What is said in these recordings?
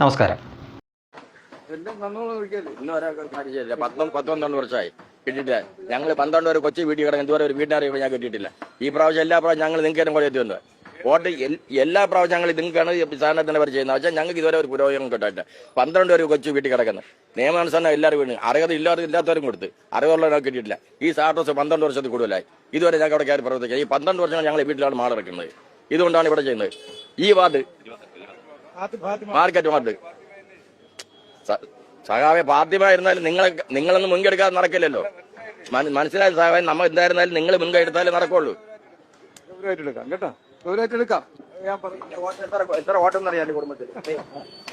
നമസ്കാരം. ഇന്ന് 12 വർഷമായി കിട്ടിയിട്ടില്ല. ഞങ്ങൾ 12 വരെ കൊച്ചി വീട്ടിൽ കിടക്കാൻ ഇതുവരെ ഒരു വീട്ടിനറിയുമ്പോൾ ഞാൻ കിട്ടിയിട്ടില്ല. ഈ പ്രാവശ്യം എല്ലാ പ്രാവശ്യം ഞങ്ങൾ നിങ്ങൾക്ക് കൂടെ എത്തി വന്നത് വോട്ട് എല്ലാ പ്രാവശ്യം ഞങ്ങൾ നിങ്ങൾക്കാണ് സ്ഥാനത്തിന് വരെ ചെയ്യുന്നത്. പക്ഷേ ഞങ്ങൾക്ക് ഇതുവരെ ഒരു പുരോഗമനം കിട്ടാനില്ല. 12 വരെ കൊച്ചി വീട്ടിൽ കിടക്കുന്നത് നിയമാനുസരണം എല്ലാവരും വീണ് അർഹത ഇല്ലാത്തവരും കൊടുത്ത് അർഹതയുള്ളവരെ കിട്ടിയിട്ടില്ല. ഈ സാർട്ടോസ് 12 വർഷത്തിൽ കൂടുതലായി ഇതുവരെ ഞങ്ങൾ അവിടെ കയറി പ്രവർത്തിക്കുക. ഈ 12 വർഷങ്ങൾ ഞങ്ങൾ വീട്ടിലാണ് മാളിറക്കുന്നത്. ഇതുകൊണ്ടാണ് ഇവിടെ ചെയ്യുന്നത്. ഈ വാർഡ് മാർക്കറ്റ് വാർഡ് സഹാവെ പാർട്ടിമായിരുന്നാലും നിങ്ങളൊന്നും മുൻകെടുക്കാതെ നടക്കില്ലല്ലോ. മനസ്സിലായ സഹായം നമ്മൾ എന്തായിരുന്നാലും നിങ്ങൾ മുൻകൈ എടുത്താലേ നടക്കുള്ളൂ.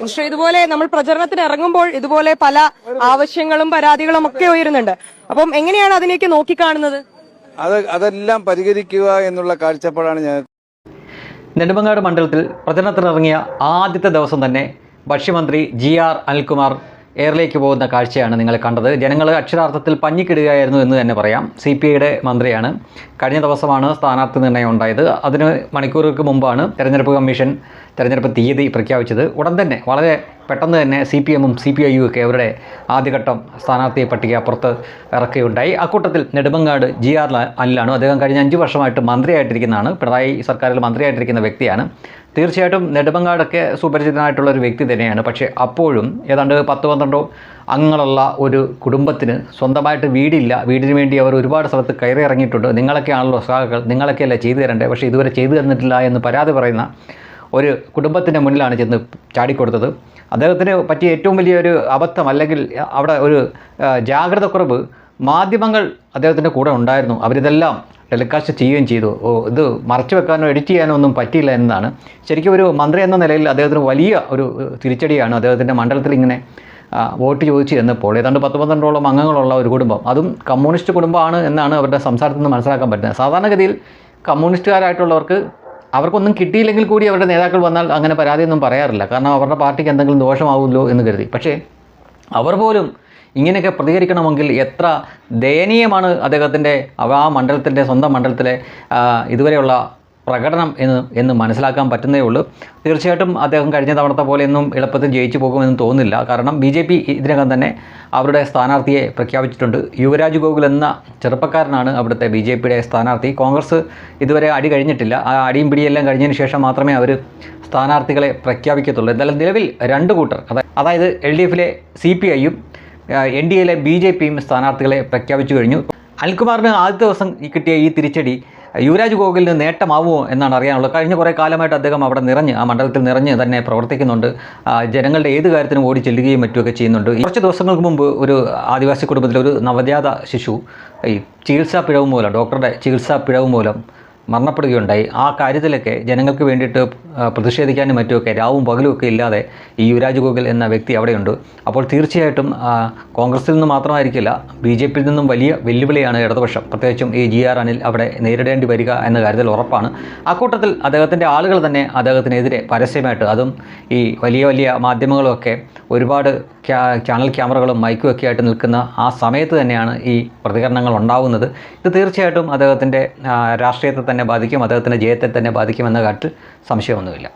പക്ഷേ ഇതുപോലെ നമ്മൾ പ്രചരണത്തിന് ഇറങ്ങുമ്പോൾ ഇതുപോലെ പല ആവശ്യങ്ങളും പരാതികളും ഒക്കെ ഉയരുന്നുണ്ട്. അപ്പം എങ്ങനെയാണ് അതിലേക്ക് നോക്കിക്കാണുന്നത്? അതെല്ലാം പരിഹരിക്കുക എന്നുള്ള കാഴ്ചപ്പാടാണ് ഞാൻ. നെടുമങ്ങാട് മണ്ഡലത്തിൽ പ്രചരണത്തിനിറങ്ങിയ ആദ്യത്തെ ദിവസം തന്നെ ഭക്ഷ്യമന്ത്രി GR അനിൽകുമാർ എയറിലേക്ക് പോകുന്ന കാഴ്ചയാണ് നിങ്ങൾ കണ്ടത്. ജനങ്ങൾ അക്ഷരാർത്ഥത്തിൽ പഞ്ഞിക്കിടുകയായിരുന്നു എന്ന് തന്നെ പറയാം. CPIയുടെ മന്ത്രിയാണ്. കഴിഞ്ഞ ദിവസമാണ് സ്ഥാനാർത്ഥി നിർണയം ഉണ്ടായത്. അതിന് മണിക്കൂറുകൾക്ക് മുമ്പാണ് തെരഞ്ഞെടുപ്പ് കമ്മീഷൻ തെരഞ്ഞെടുപ്പ് തീയതി പ്രഖ്യാപിച്ചത്. ഉടൻ തന്നെ വളരെ പെട്ടെന്ന് തന്നെ CPMഉം CPIയും ഒക്കെ അവരുടെ ആദ്യഘട്ടം സ്ഥാനാർത്ഥി പട്ടിക പുറത്ത് ഇറക്കുകയുണ്ടായി. അക്കൂട്ടത്തിൽ നെടുമങ്ങാട് GR അനിലാണ്. അദ്ദേഹം കഴിഞ്ഞ 5 വർഷമായിട്ട് മന്ത്രിയായിട്ടിരിക്കുന്നതാണ്. പിണറായി സർക്കാരിൽ മന്ത്രിയായിട്ടിരിക്കുന്ന വ്യക്തിയാണ്. തീർച്ചയായിട്ടും നെടുമങ്ങാടൊക്കെ സുപരിചിതനായിട്ടുള്ള ഒരു വ്യക്തി തന്നെയാണ്. പക്ഷേ അപ്പോഴും ഏതാണ്ട് 10-12 അംഗങ്ങളുള്ള ഒരു കുടുംബത്തിന് സ്വന്തമായിട്ട് വീടില്ല. വീടിന് വേണ്ടി അവർ ഒരുപാട് സ്ഥലത്ത് കയറി ഇറങ്ങിയിട്ടുണ്ട്. നിങ്ങളൊക്കെയാണല്ലോ സഹാക്കൾ, നിങ്ങളൊക്കെയല്ലേ ചെയ്തു തരണ്ടേ, പക്ഷേ ഇതുവരെ ചെയ്തു തന്നിട്ടില്ല എന്ന് പരാതി പറയുന്ന ഒരു കുടുംബത്തിൻ്റെ മുന്നിലാണ് ചെന്ന് ചാടിക്കൊടുത്തത്. അദ്ദേഹത്തിന് പറ്റിയ ഏറ്റവും വലിയൊരു അബദ്ധം, അല്ലെങ്കിൽ അവിടെ ഒരു ജാഗ്രതക്കുറവ്, മാധ്യമങ്ങൾ അദ്ദേഹത്തിൻ്റെ കൂടെ ഉണ്ടായിരുന്നു. അവരിതെല്ലാം ടെലികാസ്റ്റ് ചെയ്യുകയും ചെയ്തു. ഇത് മറച്ചു വെക്കാനോ എഡിറ്റ് ചെയ്യാനോ ഒന്നും പറ്റിയില്ല എന്നതാണ്. ശരിക്കും ഒരു മന്ത്രി എന്ന നിലയിൽ അദ്ദേഹത്തിന് വലിയ ഒരു തിരിച്ചടിയാണ്. അദ്ദേഹത്തിൻ്റെ മണ്ഡലത്തിൽ ഇങ്ങനെ വോട്ട് ചോദിച്ചു എന്നപ്പോൾ ഏതാണ്ട് 10-12 അംഗങ്ങളുള്ള ഒരു കുടുംബം, അതും കമ്മ്യൂണിസ്റ്റ് കുടുംബമാണ് എന്നാണ് അവരുടെ സംസാരത്തിൽ നിന്ന് മനസ്സിലാക്കാൻ പറ്റുന്നത്. സാധാരണഗതിയിൽ കമ്മ്യൂണിസ്റ്റുകാരായിട്ടുള്ളവർക്ക് അവർക്കൊന്നും കിട്ടിയില്ലെങ്കിൽ കൂടി അവരുടെ നേതാക്കൾ വന്നാൽ അങ്ങനെ പരാതിയൊന്നും പറയാറില്ല. കാരണം അവരുടെ പാർട്ടിക്ക് എന്തെങ്കിലും ദോഷമാവുമല്ലോ എന്ന് കരുതി. പക്ഷേ അവർ പോലും ഇങ്ങനെയൊക്കെ പ്രതികരിക്കണമെങ്കിൽ എത്ര ദയനീയമാണ് അദ്ദേഹത്തിൻ്റെ ആ മണ്ഡലത്തിൻ്റെ സ്വന്തം മണ്ഡലത്തിലെ ഇതുവരെയുള്ള പ്രകടനം എന്ന് മനസ്സിലാക്കാൻ പറ്റുന്നേ ഉള്ളൂ. തീർച്ചയായിട്ടും അദ്ദേഹം കഴിഞ്ഞ തവണത്തെ പോലെയൊന്നും എളുപ്പത്തിൽ ജയിച്ചു പോകുമെന്ന് തോന്നുന്നില്ല. കാരണം BJP ഇതിനകം തന്നെ അവരുടെ സ്ഥാനാർത്ഥിയെ പ്രഖ്യാപിച്ചിട്ടുണ്ട്. യുവരാജ് ഗോകുൽ എന്ന ചെറുപ്പക്കാരനാണ് അവിടുത്തെ BJPയുടെ സ്ഥാനാർത്ഥി. കോൺഗ്രസ് ഇതുവരെ അടി കഴിഞ്ഞിട്ടില്ല. ആ അടിയും പിടിയെല്ലാം കഴിഞ്ഞതിന് ശേഷം മാത്രമേ അവർ സ്ഥാനാർത്ഥികളെ പ്രഖ്യാപിക്കത്തുള്ളൂ. എന്തായാലും നിലവിൽ 2 കൂട്ടർ, അതായത് LDFിലെ CPIയും NDAയിലെ BJPയും സ്ഥാനാർത്ഥികളെ പ്രഖ്യാപിച്ചു കഴിഞ്ഞു. അനിൽകുമാറിന് ആദ്യ ദിവസം കിട്ടിയ ഈ തിരിച്ചടി യുവരാജ് ഗോകുലിന് നേട്ടമാവുമോ എന്നാണ് അറിയാനുള്ളത്. കഴിഞ്ഞ കുറേ കാലമായിട്ട് അദ്ദേഹം അവിടെ ആ മണ്ഡലത്തിൽ നിറഞ്ഞ് തന്നെ പ്രവർത്തിക്കുന്നുണ്ട്. ജനങ്ങളുടെ ഏത് കാര്യത്തിനും ഓടി ചെല്ലുകയും മറ്റുമൊക്കെ ചെയ്യുന്നുണ്ട്. കുറച്ച് ദിവസങ്ങൾക്ക് മുമ്പ് ഒരു ആദിവാസി കുടുംബത്തിലെ ഒരു നവജാത ശിശു ഈ ചികിത്സാ പിഴവ് മൂലം, ഡോക്ടറുടെ ചികിത്സാ പിഴവ് മൂലം മരണപ്പെടുകയുണ്ടായി. ആ കാര്യത്തിലൊക്കെ ജനങ്ങൾക്ക് വേണ്ടിയിട്ട് പ്രതിഷേധിക്കാനും മറ്റുമൊക്കെ രാവും പകലും ഒക്കെ ഇല്ലാതെ ഈ യുവരാജ് ഗോകുൽ എന്ന വ്യക്തി അവിടെയുണ്ട്. അപ്പോൾ തീർച്ചയായിട്ടും കോൺഗ്രസിൽ നിന്ന് മാത്രമായിരിക്കില്ല, BJPയിൽ നിന്നും വലിയ വെല്ലുവിളിയാണ് ഇടതുപക്ഷം, പ്രത്യേകിച്ചും ഈ GR അനിൽ അവിടെ നേരിടേണ്ടി വരിക എന്ന കാര്യത്തിൽ ഉറപ്പാണ്. അക്കൂട്ടത്തിൽ അദ്ദേഹത്തിൻ്റെ ആളുകൾ തന്നെ അദ്ദേഹത്തിനെതിരെ പരസ്യമായിട്ട്, അതും ഈ വലിയ വലിയ മാധ്യമങ്ങളുമൊക്കെ ഒരുപാട് ചാനൽ ക്യാമറകളും മൈക്കും ഒക്കെ ആയിട്ട് നിൽക്കുന്ന ആ സമയത്ത് തന്നെയാണ് ഈ പ്രതികരണങ്ങൾ ഉണ്ടാകുന്നത്. ഇത് തീർച്ചയായിട്ടും അദ്ദേഹത്തിൻ്റെ രാഷ്ട്രീയത്തെ തന്നെ ബാധിക്കും, അദ്ദേഹത്തിൻ്റെ ജയത്തെ തന്നെ ബാധിക്കുമെന്ന കാര്യത്തിൽ സംശയമൊന്നുമില്ല.